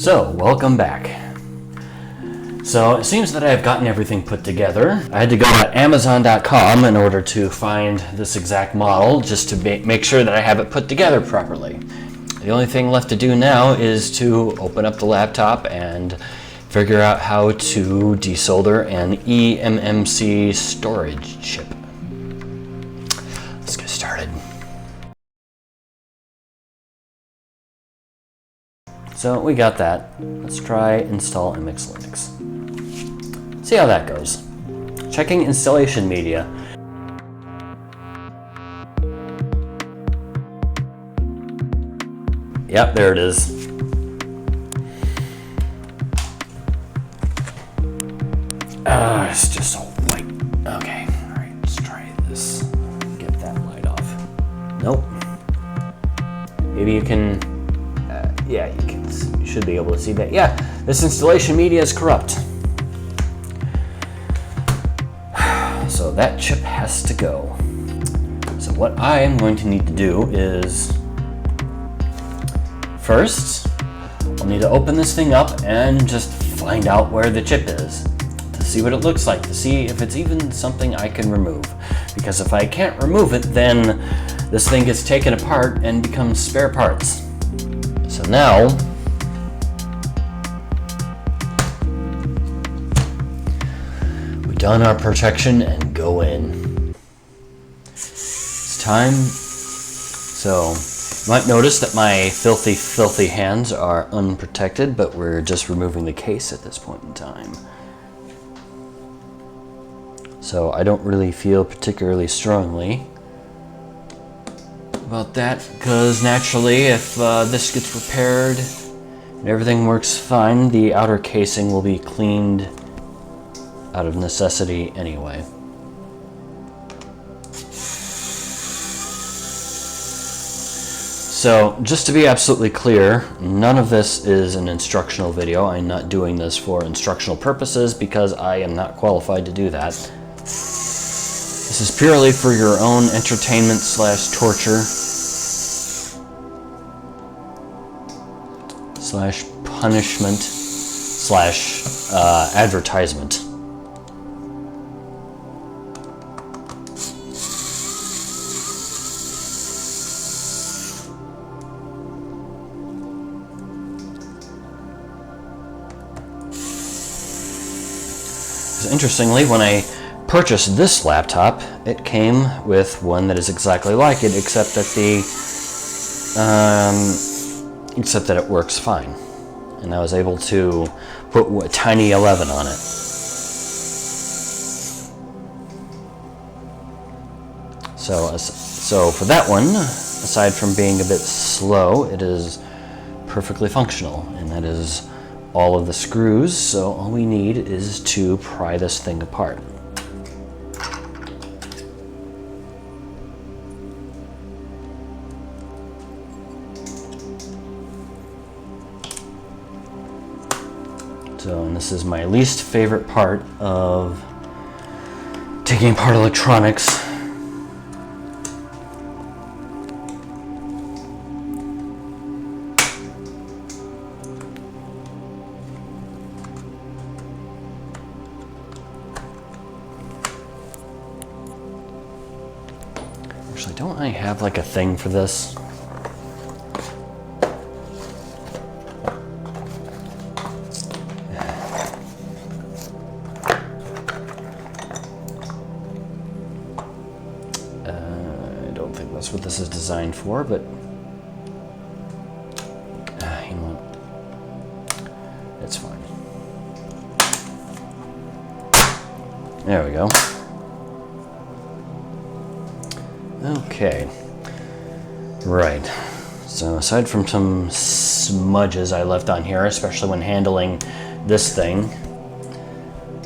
So, welcome back. So, it seems that I've gotten everything put together. I had to go to Amazon.com in order to find this exact model, just to make sure that I have it put together properly. The only thing left to do now is to open up the laptop and figure out how to desolder an eMMc storage chip. Let's get started. So we got that. Let's try install eMMc Linux. See how that goes. Checking installation media. Yep, there it is. It's just so white. Okay, all right, let's try this. Get that light off. Nope. Maybe you can. Yeah, you can. You should be able to see that. Yeah, this installation media is corrupt. So that chip has to go. So what I am going to need to do is, first, I'll need to open this thing up and just find out where the chip is, to see what it looks like, to see if it's even something I can remove. Because if I can't remove it, then this thing gets taken apart and becomes spare parts. So now, we've done our protection and go in. It's time. So, you might notice that my filthy hands are unprotected, but we're just removing the case at this point in time. So I don't really feel particularly strongly about that, because naturally if this gets repaired and everything works fine, the outer casing will be cleaned out of necessity anyway. So just to be absolutely clear, none of this is an instructional video. I'm not doing this for instructional purposes because I am not qualified to do that. This is purely for your own entertainment slash torture slash punishment slash advertisement. Interestingly, when I purchased this laptop, it came with one that is exactly like it, except that it works fine, and I was able to put a tiny 11 on it. So for that one, aside from being a bit slow, it is perfectly functional, and that is all of the screws. So all we need is to pry this thing apart. So, and this is my least favorite part of taking apart electronics. Actually, don't I have like a thing for this? That's what this is designed for, but you know what? It's fine. There we go. Okay. Right. So aside from some smudges I left on here, especially when handling this thing,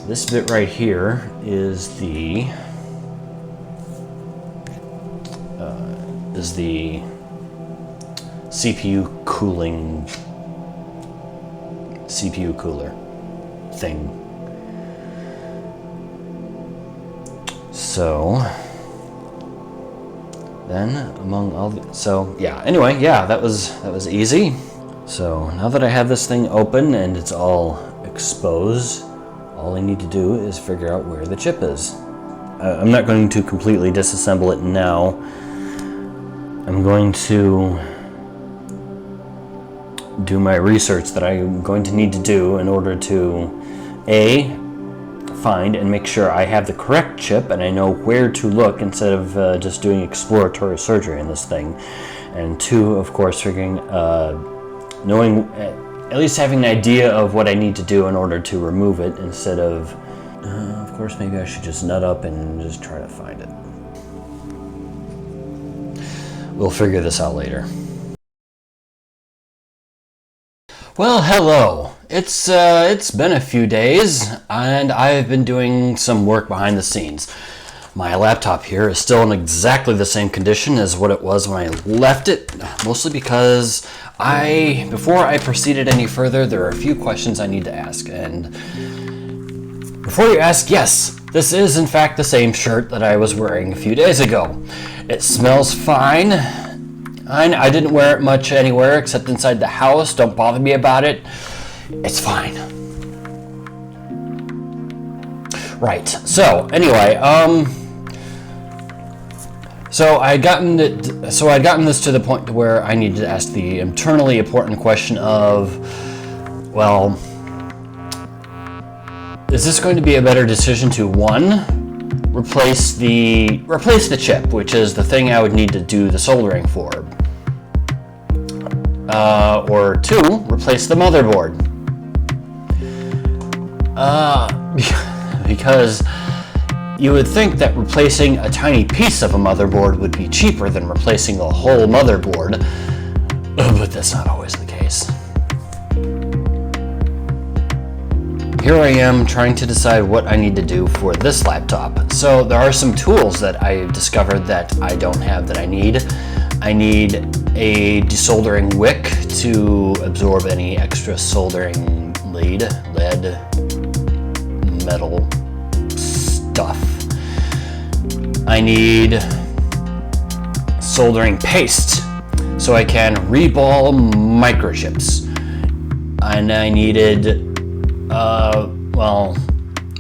this bit right here is the CPU cooler thing. So then among all the, so yeah, anyway, yeah, that was easy. So now that I have this thing open and it's all exposed, all I need to do is figure out where the chip is. I'm not going to completely disassemble it now. I'm going to do my research that I'm going to need to do in order to A, find and make sure I have the correct chip and I know where to look instead of just doing exploratory surgery in this thing. And 2, of course, knowing, at least having an idea of what I need to do in order to remove it instead of course, maybe I should just nut up and just try to find it. We'll figure this out later. Well, hello. It's been a few days, and I've been doing some work behind the scenes. My laptop here is still in exactly the same condition as what it was when I left it, mostly because before I proceeded any further, there are a few questions I need to ask. And before you ask, yes, this is in fact the same shirt that I was wearing a few days ago. It smells fine. I didn't wear it much anywhere except inside the house. Don't bother me about it. It's fine. Right. So anyway, so I'd gotten this to the point to where I needed to ask the eternally important question of, well, is this going to be a better decision to, 1, replace the chip, which is the thing I would need to do the soldering for, or 2, replace the motherboard? Because you would think that replacing a tiny piece of a motherboard would be cheaper than replacing the whole motherboard, but that's not always the case. Here I am trying to decide what I need to do for this laptop. So there are some tools that I discovered that I don't have that I need. I need a desoldering wick to absorb any extra soldering lead, metal stuff. I need soldering paste so I can reball microchips. And I needed,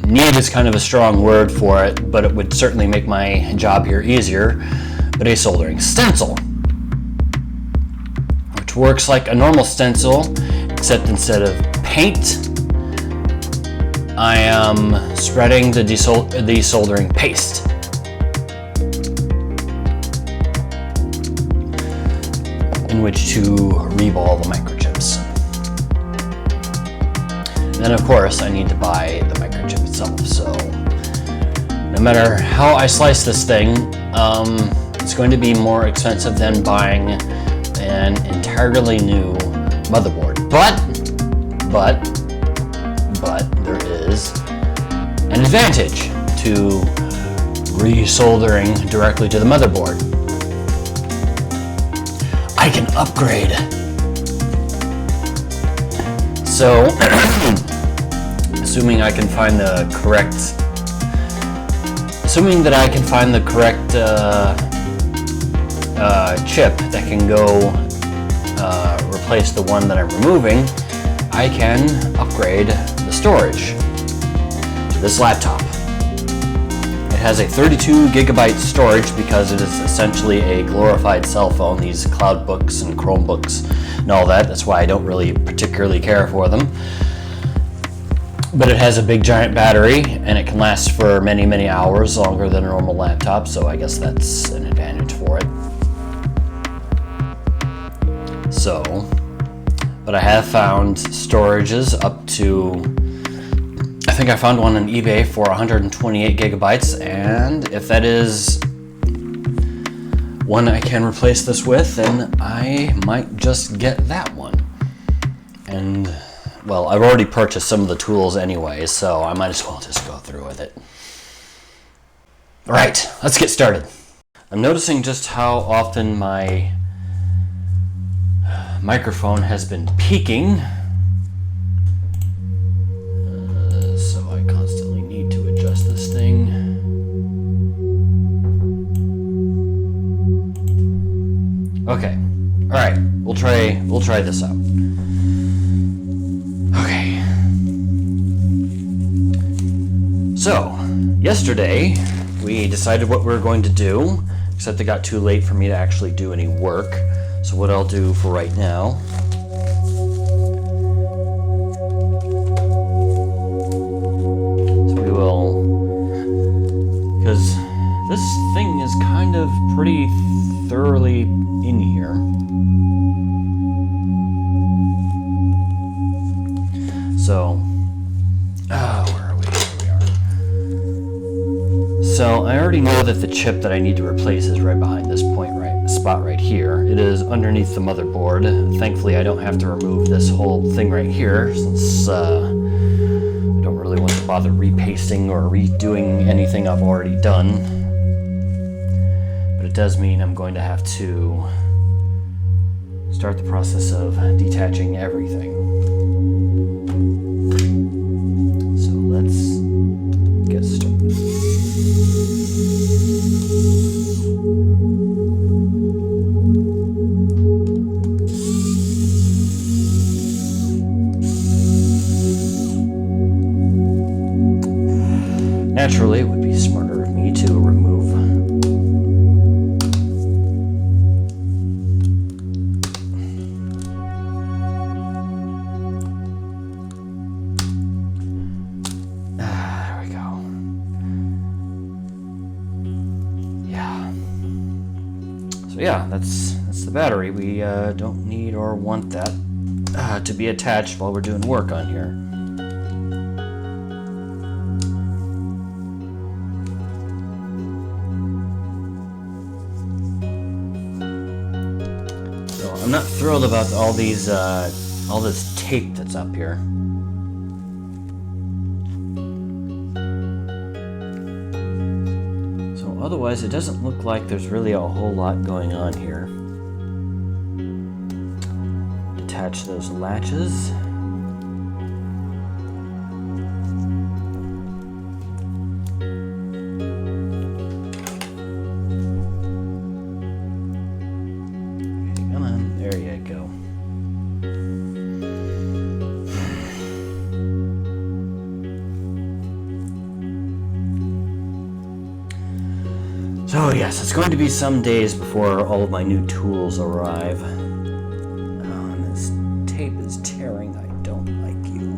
need is kind of a strong word for it, but it would certainly make my job here easier, but a soldering stencil, which works like a normal stencil, except instead of paint, I am spreading the desoldering paste. In which to reball the microchips. And then of course I need to buy the microchip itself, so no matter how I slice this thing, it's going to be more expensive than buying an entirely new motherboard. But there is an advantage to resoldering directly to the motherboard. I can upgrade. So, assuming that I can find the correct chip that can go replace the one that I'm removing, I can upgrade the storage to this laptop. It has a 32 gigabyte storage because it is essentially a glorified cell phone, these cloud books and Chromebooks and all that. That's why I don't really particularly care for them. But it has a big giant battery and it can last for many, many hours, longer than a normal laptop, so I guess that's an advantage for it. So, but I have found storages up to, I think I found one on eBay for 128 gigabytes, and if that is one I can replace this with, then I might just get that one. And, well, I've already purchased some of the tools anyway, so I might as well just go through with it. All right, let's get started. I'm noticing just how often my microphone has been peaking. So I constantly need to adjust this thing. Okay, all right, we'll try this out. So, yesterday we decided what we were going to do, except it got too late for me to actually do any work. So what I'll do for right now because this thing is kind of pretty thoroughly in here. So, where are we? Here we are. So I already know that the chip that I need to replace is right behind this spot right here. It is underneath the motherboard. Thankfully, I don't have to remove this whole thing right here, since I don't really want to bother repasting or redoing anything I've already done. But it does mean I'm going to have to start the process of detaching everything. So let's get started. Naturally, it would be smarter of me to remove there we go. Yeah. So yeah, that's the battery. We don't need or want that to be attached while we're doing work on here. I'm not thrilled about all these, all this tape that's up here. So otherwise, it doesn't look like there's really a whole lot going on here. Detach those latches. There you go. So yes, it's going to be some days before all of my new tools arrive. Oh, and this tape is tearing. I don't like you.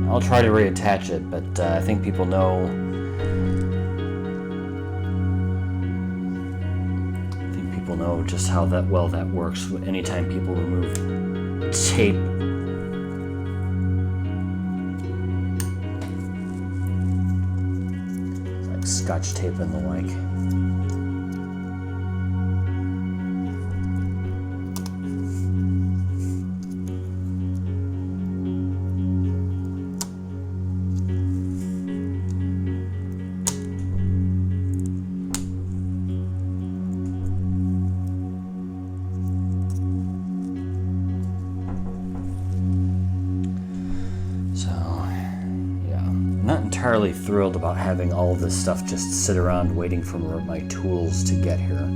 I'll try to reattach it, but I think people know. Just how well that works. Anytime people remove tape, it's like Scotch tape and the like. Not entirely thrilled about having all of this stuff just sit around waiting for my tools to get here.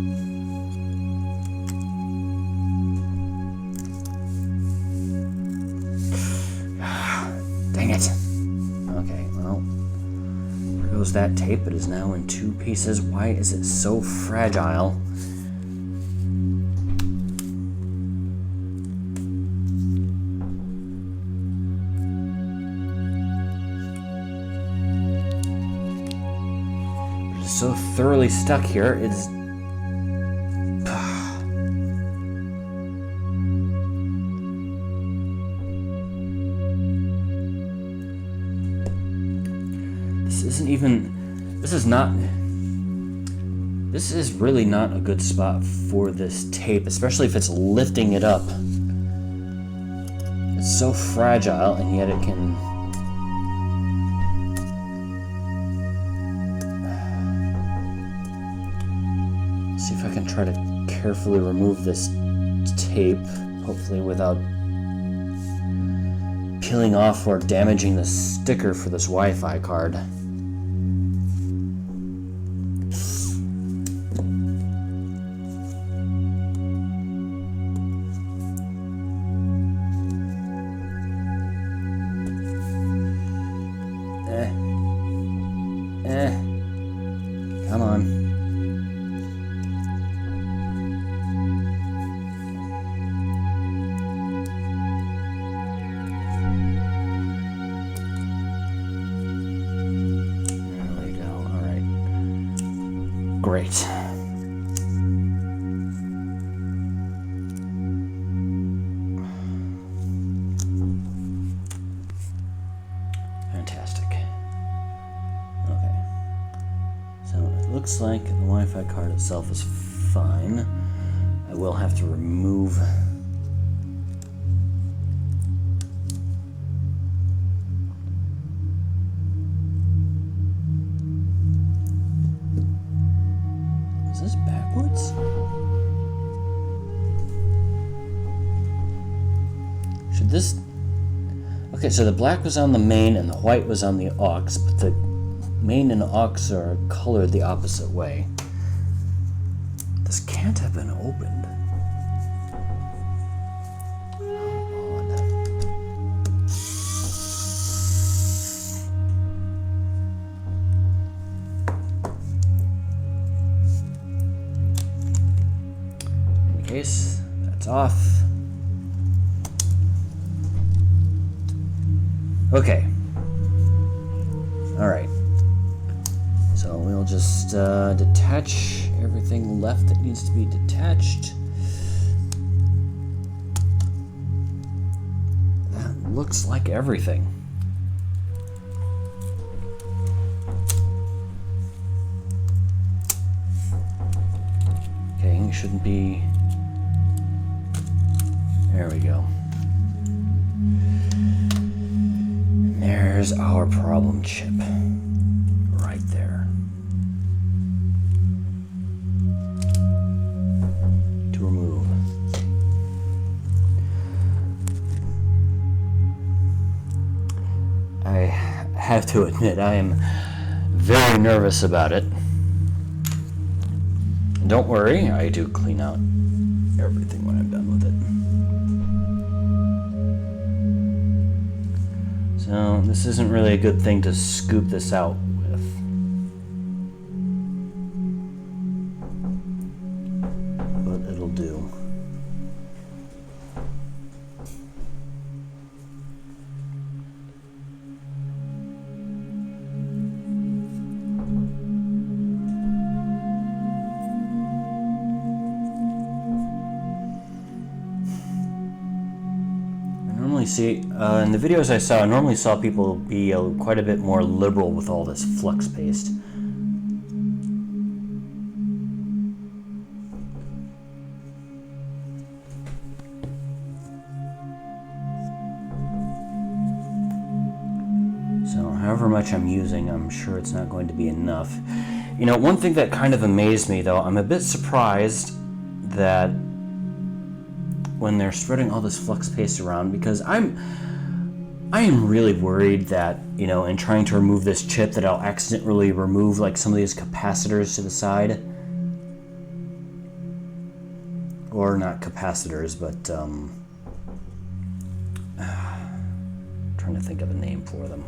Dang it. Okay, well, there goes that tape. It is now in two pieces. Why is it so fragile? So thoroughly stuck here, it's this is really not a good spot for this tape, especially if it's lifting it up. It's so fragile, and yet it can. See if I can try to carefully remove this tape. hopefully without peeling off or damaging the sticker for this Wi-Fi card. Come on. There we go. All right. Great. Fantastic. Okay. So it looks like the Wi-Fi card itself is fine. I will have to remove Is this backwards? Should this... Okay, so the black was on the main and the white was on the aux, but the main and aux are colored the opposite way. This can't have been opened. How odd. In any case, that's off. Okay. All right. So we'll just detach everything left that needs to be detached. That looks like everything. Okay, it shouldn't be... There we go. And there's our problem chip. Right there. To remove. I have to admit, I am very nervous about it. Don't worry, I do clean out everything when I'm done with it. So this isn't really a good thing to scoop this out with. But it'll do. See, in the videos I saw, I normally saw people be quite a bit more liberal with all this flux paste. So however much I'm using, I'm sure it's not going to be enough. You know, one thing that kind of amazed me though, I'm a bit surprised that when they're spreading all this flux paste around, because I am really worried that, you know, in trying to remove this chip that I'll accidentally remove like some of these capacitors to the side. Or not capacitors, but trying to think of a name for them.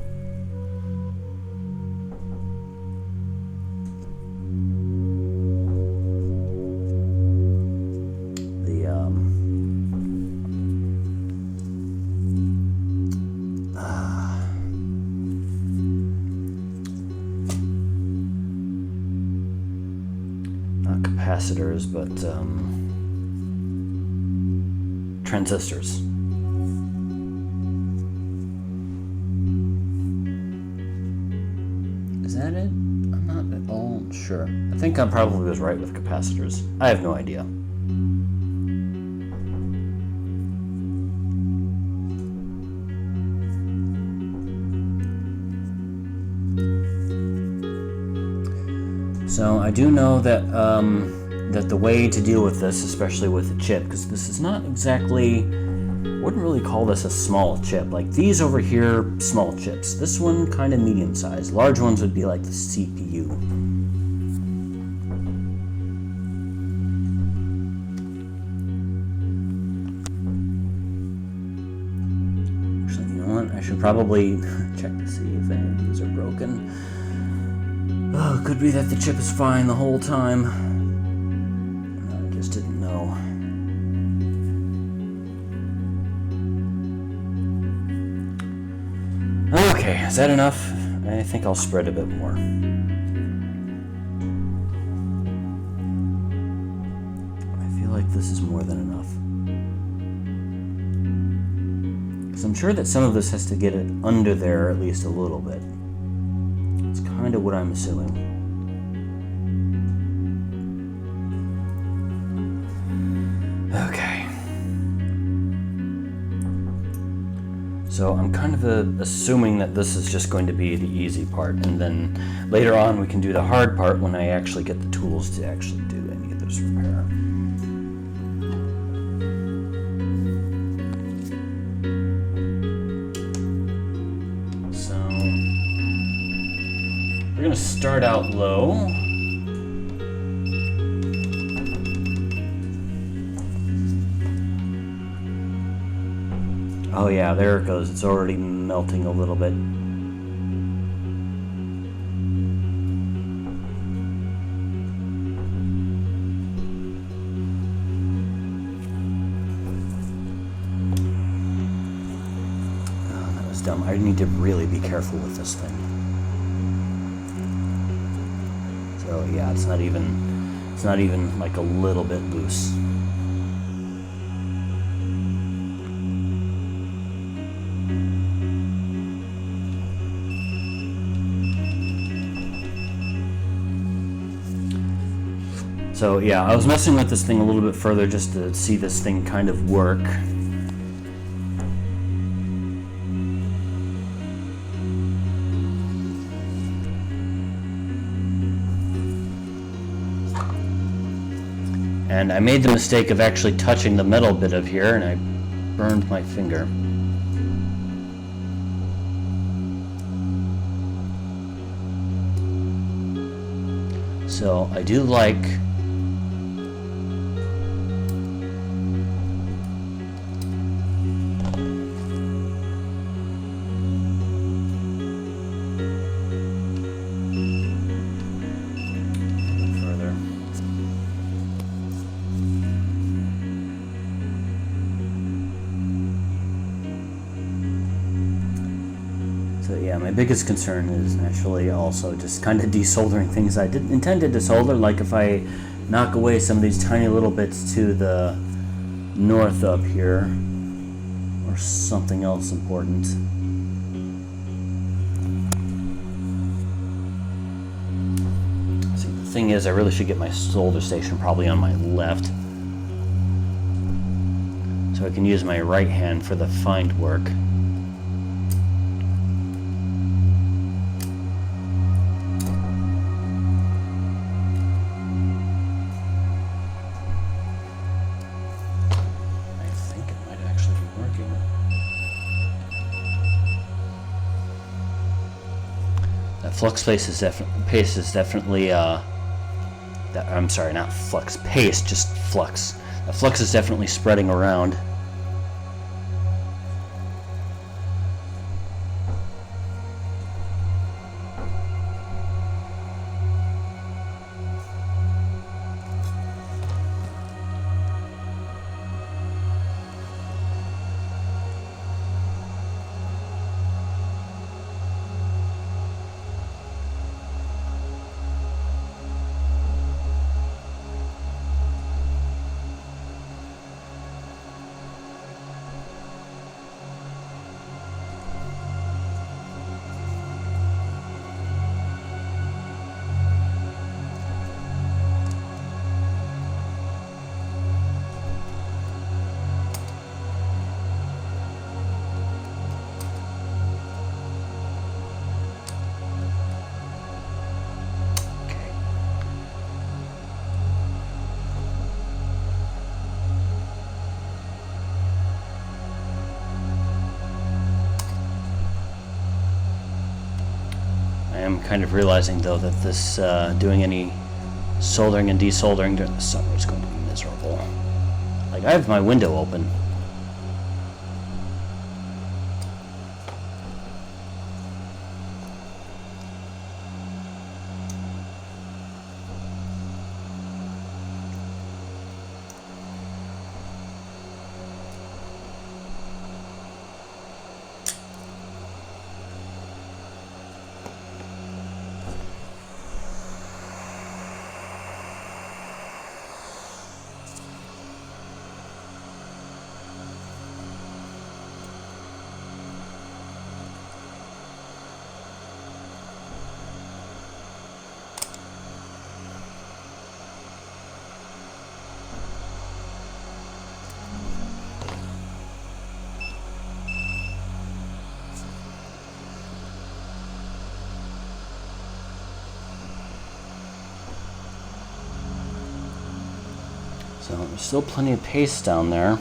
Capacitors, but transistors. Is that it? I'm not at all sure. I think I probably was right with capacitors. I have no idea. So I do know that that the way to deal with this, especially with the chip, because this is not exactly, wouldn't really call this a small chip. Like these over here, small chips. This one kind of medium sized. Large ones would be like the CPU. Actually, you know what? I should probably check to see if any of these are broken. Oh, it could be that the chip is fine the whole time. I just didn't know. Okay, is that enough? I think I'll spread a bit more. I feel like this is more than enough. Because I'm sure that some of this has to get it under there at least a little bit. It's kind of what I'm assuming. Okay. So I'm kind of assuming that this is just going to be the easy part, and then later on we can do the hard part when I actually get the tools to actually do any of this repair. So we're going to start out low. Oh yeah, there it goes. It's already melting a little bit. Oh, that was dumb. I need to really be careful with this thing. So yeah, it's not even like a little bit loose. So yeah, I was messing with this thing a little bit further just to see this thing kind of work. And I made the mistake of actually touching the metal bit of here, and I burned my finger. So I do like my biggest concern is actually also just kind of desoldering things I didn't intend to desolder, like if I knock away some of these tiny little bits to the north up here, or something else important. See, the thing is, I really should get my solder station probably on my left, so I can use my right hand for the find work. Flux paste is definitely, I'm sorry, not flux paste, just flux. The flux is definitely spreading around. kind of realizing though that this doing any soldering and desoldering during the summer is going to be miserable. Like, I have my window open. So there's still plenty of paste down there.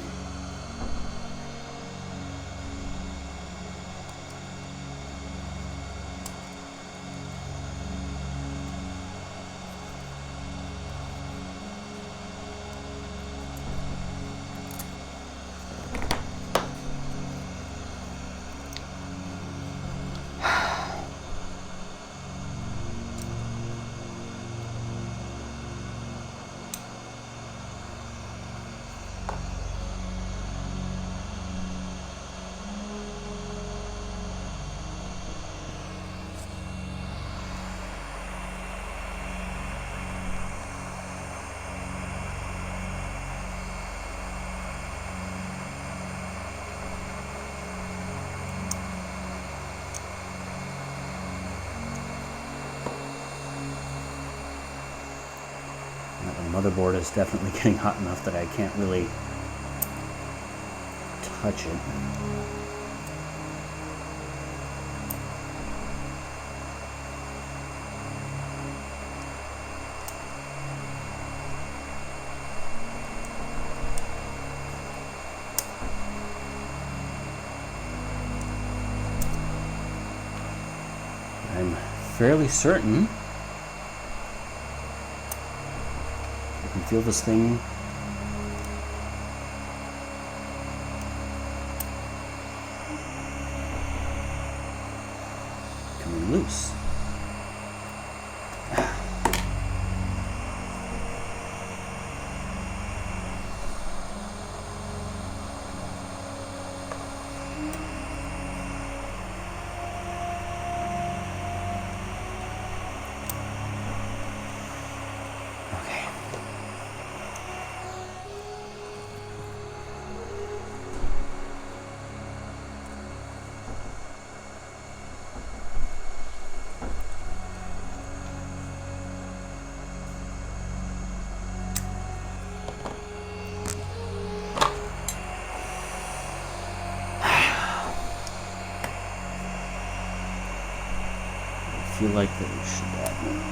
The motherboard is definitely getting hot enough that I can't really touch it. I'm fairly certain I can feel this thing coming loose. I feel like that we should add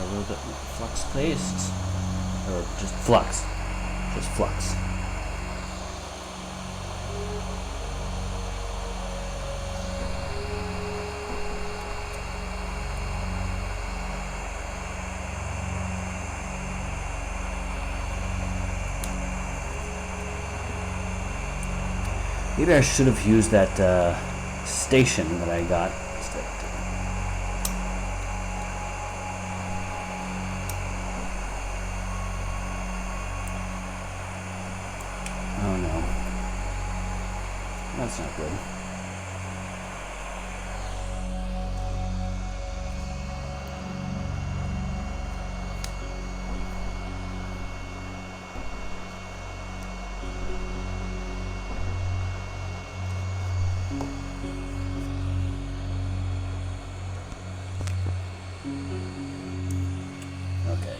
a little bit more flux paste, or just flux. Maybe I should have used that station that I got. Oh no. That's not good. Okay.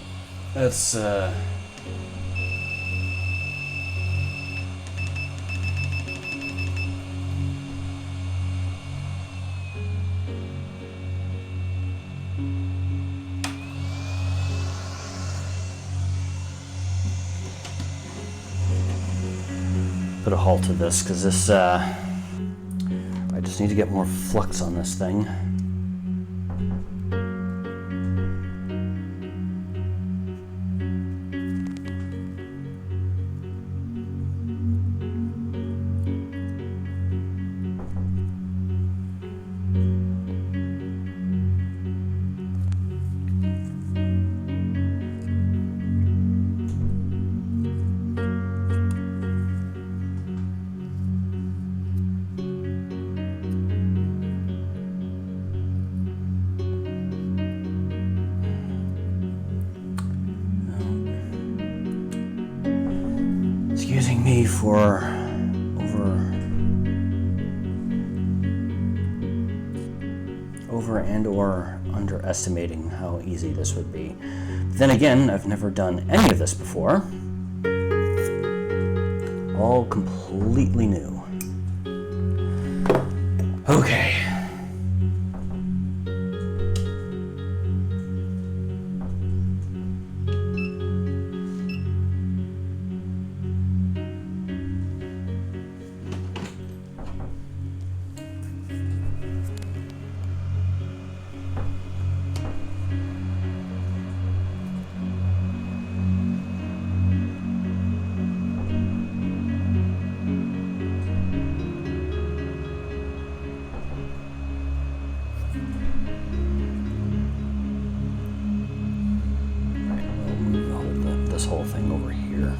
Let's put a halt to this, because this, I just need to get more flux on this thing. Using me for over and or underestimating how easy this would be. Then again, I've never done any of this before. All completely new. Okay. This whole thing over here.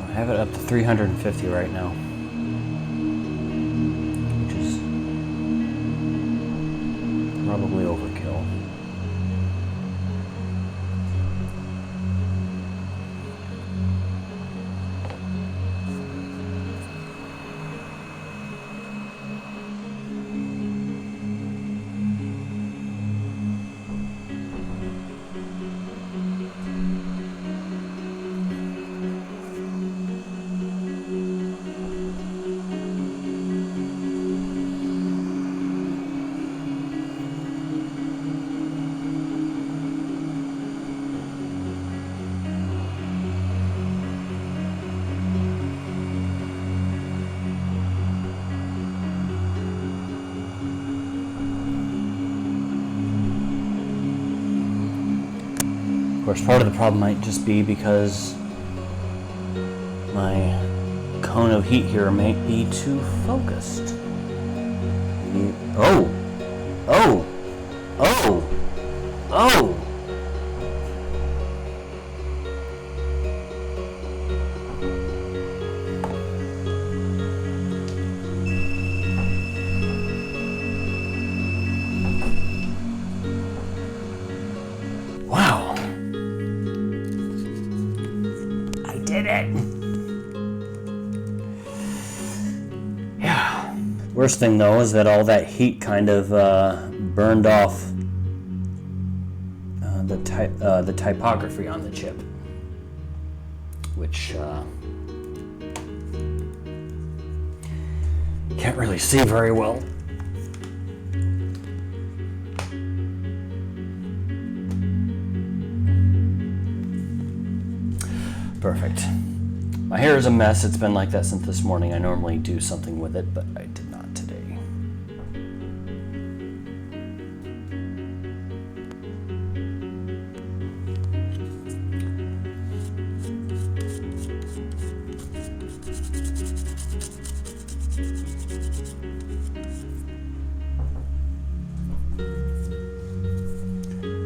I have it up to 350 right now, which is probably overkill. Of course, part of the problem might just be because my cone of heat here might be too focused. Oh! Oh! Oh! Oh! Wow! I did it! Yeah. Worst thing though is that all that heat kind of burned off the typography on the chip, which can't really see very well. Perfect. My hair is a mess. It's been like that since this morning. I normally do something with it, but I did not today.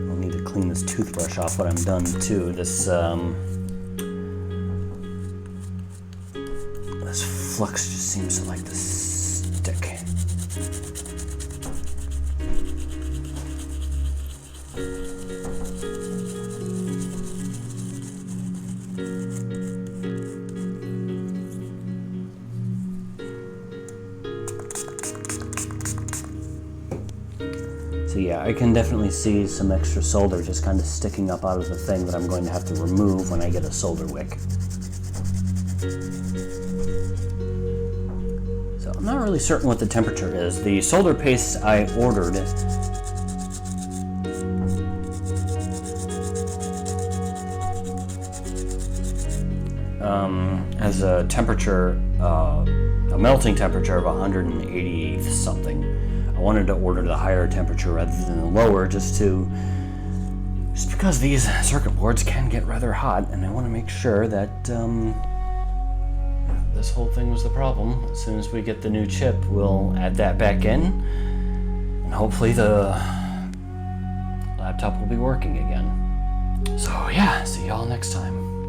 I'll need to clean this toothbrush off when I'm done too. This flux just seems to like to stick. So yeah, I can definitely see some extra solder just kind of sticking up out of the thing that I'm going to have to remove when I get a solder wick. I'm not really certain what the temperature is. The solder paste I ordered has a temperature, a melting temperature of 180 something. I wanted to order the higher temperature rather than the lower, just because these circuit boards can get rather hot, and I want to make sure that this whole thing was the problem. As soon as we get the new chip, we'll add that back in, and hopefully the laptop will be working again. So yeah, see y'all next time.